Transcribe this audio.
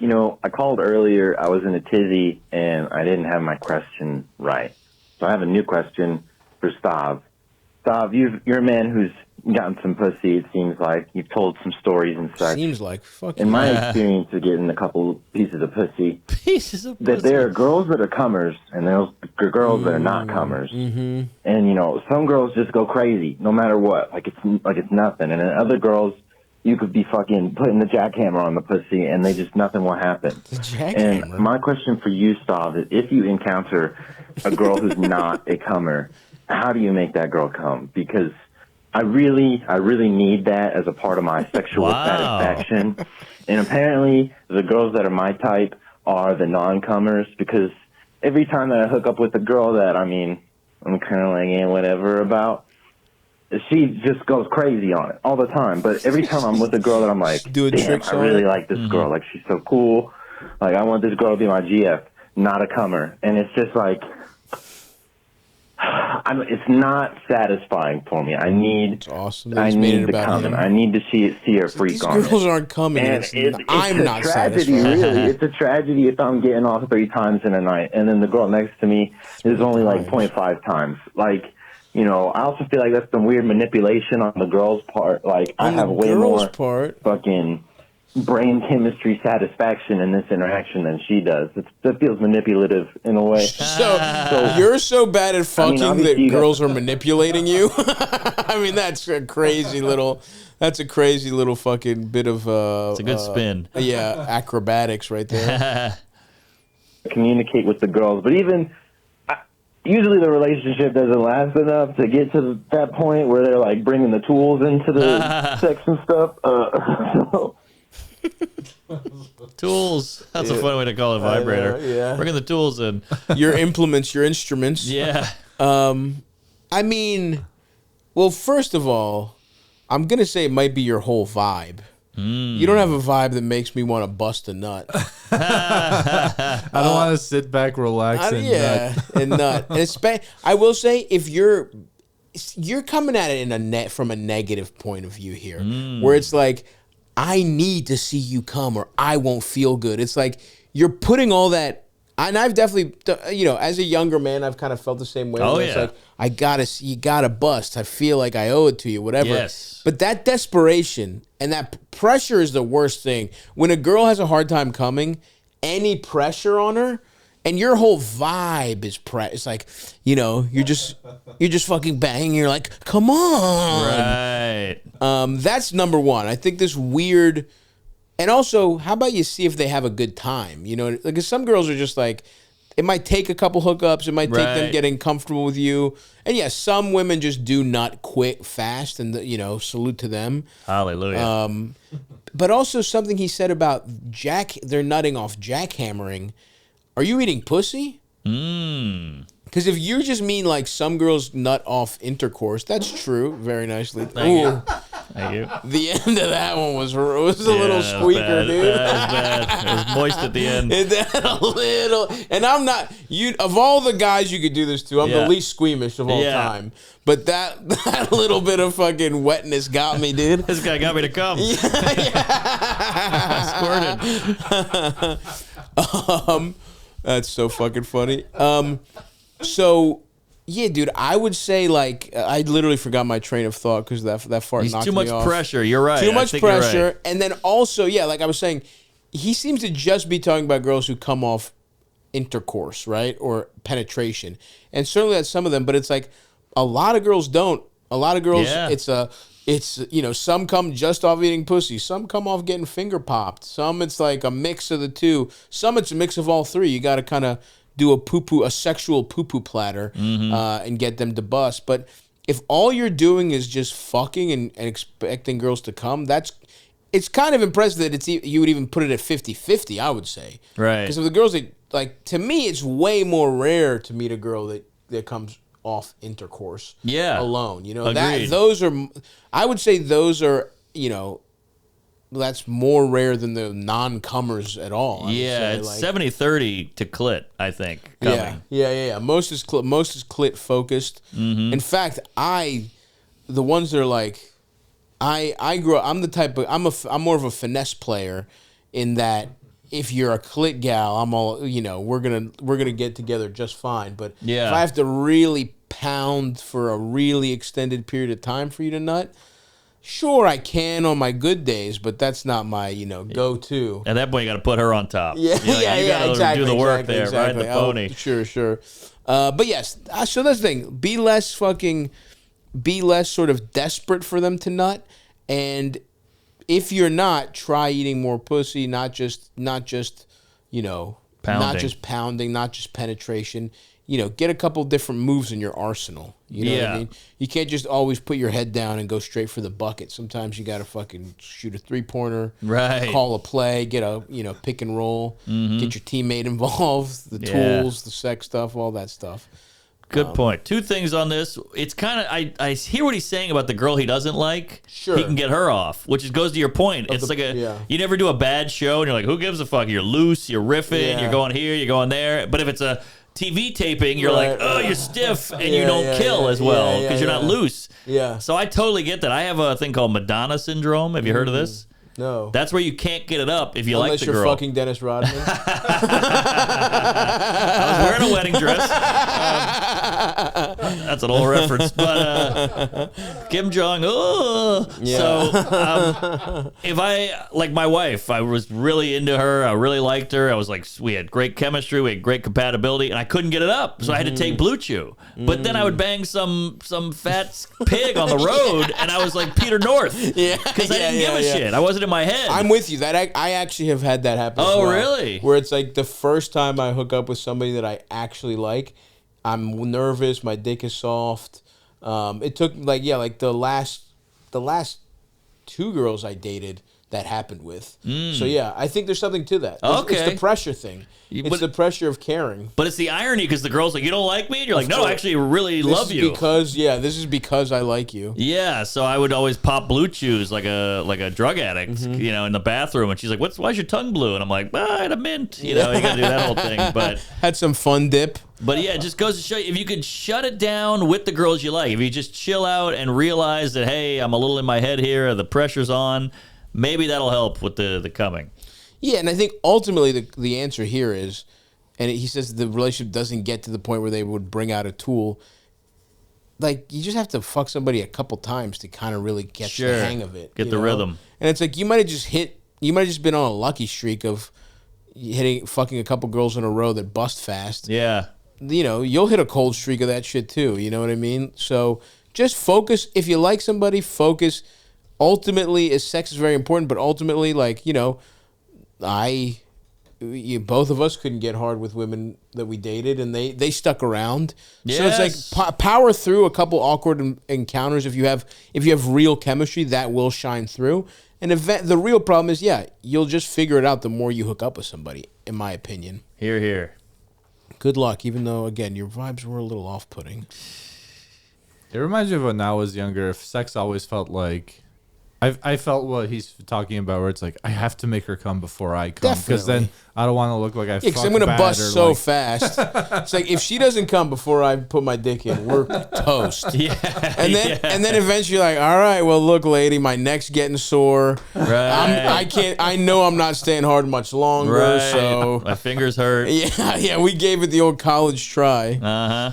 I called earlier. I was in a tizzy, and I didn't have my question right. So I have a new question for Stav. Stav, you're a man who's gotten some pussy, it seems like. You've told some stories and such. Seems like. Fuck In yeah. my experience of getting a couple pieces of pussy, Pieces of that pussy. there are girls that are comers, and there's girls that are not comers. And, some girls just go crazy, no matter what. Like it's nothing. And then other girls, you could be fucking putting the jackhammer on the pussy, and nothing will happen. The jackhammer. And my question for you, Stav, is if you encounter a girl who's not a comer, how do you make that girl come? Because I really need that as a part of my sexual satisfaction. And apparently, the girls that are my type are the non-comers, because every time that I hook up with a girl that, I'm kind of like, whatever about, she just goes crazy on it all the time. But every time I'm with a girl that I'm like, damn, I really like this girl. Like, she's so cool. Like, I want this girl to be my GF, not a comer. And it's just like, it's not satisfying for me. I need the coming. I need to see her freak on it. These girls aren't coming. And I'm not tragedy, satisfied. really. It's a tragedy if I'm getting off 3 times in a night, and then the girl next to me is only like 0.5 times. Like, I also feel like that's some weird manipulation on the girl's part. Like, I have way more fucking brain chemistry satisfaction in this interaction than she does. That feels manipulative in a way. So you're so bad at fucking that girls are manipulating you? That's a crazy little fucking bit of it's a good spin. Acrobatics right there. Communicate with the girls, but usually the relationship doesn't last enough to get to that point where they're like bringing the tools into the sex and stuff. Tools. That's a fun way to call it, vibrator. Yeah. Bringing the tools in. Your implements, your instruments. Yeah. Well, first of all, I'm going to say it might be your whole vibe. You don't have a vibe that makes me want to bust a nut. I don't want to sit back, relax, and nut. And I will say, if you're coming at it from a negative point of view here, where it's like, I need to see you come or I won't feel good. It's like you're putting all that, and I've definitely, as a younger man, I've kind of felt the same way. It's like, you gotta bust. I feel like I owe it to you, whatever. Yes. But that desperation and that pressure is the worst thing. When a girl has a hard time coming, any pressure on her, and your whole vibe is it's like, you're just fucking banging. You're like, come on. Right. That's number one. I think this weird, and also, how about you see if they have a good time? Because some girls are just like, it might take a couple hookups. It might take them getting comfortable with you. And yeah, some women just do not quit fast, and salute to them. Hallelujah. But also something he said about they're nutting off jackhammering. Are you eating pussy? Because if you just mean like some girls nut off intercourse, that's true. Very nicely. Thank you. The end of that one was a little squeaker, dude. That was bad. It was moist at the end. A little. And I'm not, of all the guys you could do this to, I'm the least squeamish of all time. But that little bit of fucking wetness got me, dude. This guy got me to come. Squirted. That's so fucking funny. So, yeah, dude, I would say, like, I literally forgot my train of thought because that fart knocked me off. Too much pressure. You're right. Too much pressure. Right. And then also, like I was saying, he seems to just be talking about girls who come off intercourse, right? Or penetration. And certainly that's some of them, but it's like a lot of girls don't. A lot of girls, it's some come just off eating pussy. Some come off getting finger popped. Some it's like a mix of the two. Some it's a mix of all three. You got to kind of do a sexual poo-poo platter and get them to bust. But if all you're doing is just fucking and expecting girls to come, it's kind of impressive that you would even put it at 50-50, I would say. Right. Because if the girls that, like, to me, it's way more rare to meet a girl that comes off intercourse alone. Agreed. I would say those are, that's more rare than the non-comers at all. It's 70-30 to clit, I think. Coming. Yeah. Most is clit focused. In fact, the ones that are like, I grew up. I'm the type of I'm more of a finesse player in that if you're a clit gal, I'm all, you know, we're gonna get together just fine. But Yeah. if I have to really pound for a really extended period of time for you to nut, sure, I can on my good days, but that's not my, you know, go-to. At that point, you got to put her on top. Yeah, You know, yeah, you gotta exactly. do the work there, exactly. ride the pony. Oh, sure. But yes, so that's the thing. Be less sort of desperate for them to nut, and if you're not, try eating more pussy, not just you know, not just pounding, not just penetration. You know, get a couple different moves in your arsenal. You know what I mean? You can't just always put your head down and go straight for the bucket. Sometimes you got to fucking shoot a 3-pointer, right? Call a play, get a, you know, pick and roll, get your teammate involved, the tools, the sex stuff, all that stuff. Good point. 2 things on this. It's kind of I hear what he's saying about the girl he doesn't like. Sure. He can get her off, which goes to your point. It's like you never do a bad show and you're like, who gives a fuck? You're loose, you're riffing, you're going here, you're going there. But if it's a TV taping, you're like, oh, you're stiff, and you don't kill as well because you're not loose. Yeah. So I totally get that. I have a thing called Madonna syndrome. Have you heard of this? No. That's where you can't get it up if you Unless like the you're girl. fucking Dennis Rodman. I was wearing a wedding dress. That's an old reference, but Kim Jong. Oh, so if I like my wife, I was really into her. I really liked her. I was like, we had great chemistry, we had great compatibility, and I couldn't get it up, so I had to take Blue Chew. But then I would bang some fat pig on the road, and I was like Peter North, because I didn't give a shit. I wasn't in my head. I'm with you. That I actually have had that happen. Oh, as well, really? Where it's like the first time I hook up with somebody that I actually like, I'm nervous. My dick is soft. It took like the last 2 girls I dated that happened with. So yeah, I think there's something to that. It's the pressure thing. It's the pressure of caring. But it's the irony because the girl's like, you don't like me? And you're like, no, I actually really love you. This is because I like you. Yeah, so I would always pop Blue Chews like a drug addict, you know, in the bathroom. And she's like, why's your tongue blue? And I'm like, I had a mint. You know, you got to do that whole thing. But had some fun dip. But yeah, it just goes to show you, if you could shut it down with the girls you like, if you just chill out and realize that, hey, I'm a little in my head here, the pressure's on, maybe that'll help with the coming. Yeah, and I think ultimately the answer here is, and he says the relationship doesn't get to the point where they would bring out a tool. Like, you just have to fuck somebody a couple times to kind of really get the hang of it. Get the rhythm. And it's like you might have just been on a lucky streak of fucking a couple girls in a row that bust fast. Yeah. You know, you'll hit a cold streak of that shit too. You know what I mean? So just focus. If you like somebody, focus. Ultimately, sex is very important, but ultimately, like, you know, both of us couldn't get hard with women that we dated, and they stuck around. Yes. So it's like power through a couple awkward encounters. If you have real chemistry, that will shine through. And the real problem is, you'll just figure it out the more you hook up with somebody, in my opinion. Hear, hear. Good luck, even though, again, your vibes were a little off-putting. It reminds me of when I was younger. If sex always felt like... I felt what he's talking about, where it's like, I have to make her come before I come. Because then I don't want to look like I fucked bad. Because I'm going to bust so fast. It's like, if she doesn't come before I put my dick in, we're toast. Yeah. And then eventually you're like, all right, well, look, lady, my neck's getting sore. Right. I know I'm not staying hard much longer, right. so... My fingers hurt. Yeah, we gave it the old college try. Uh-huh.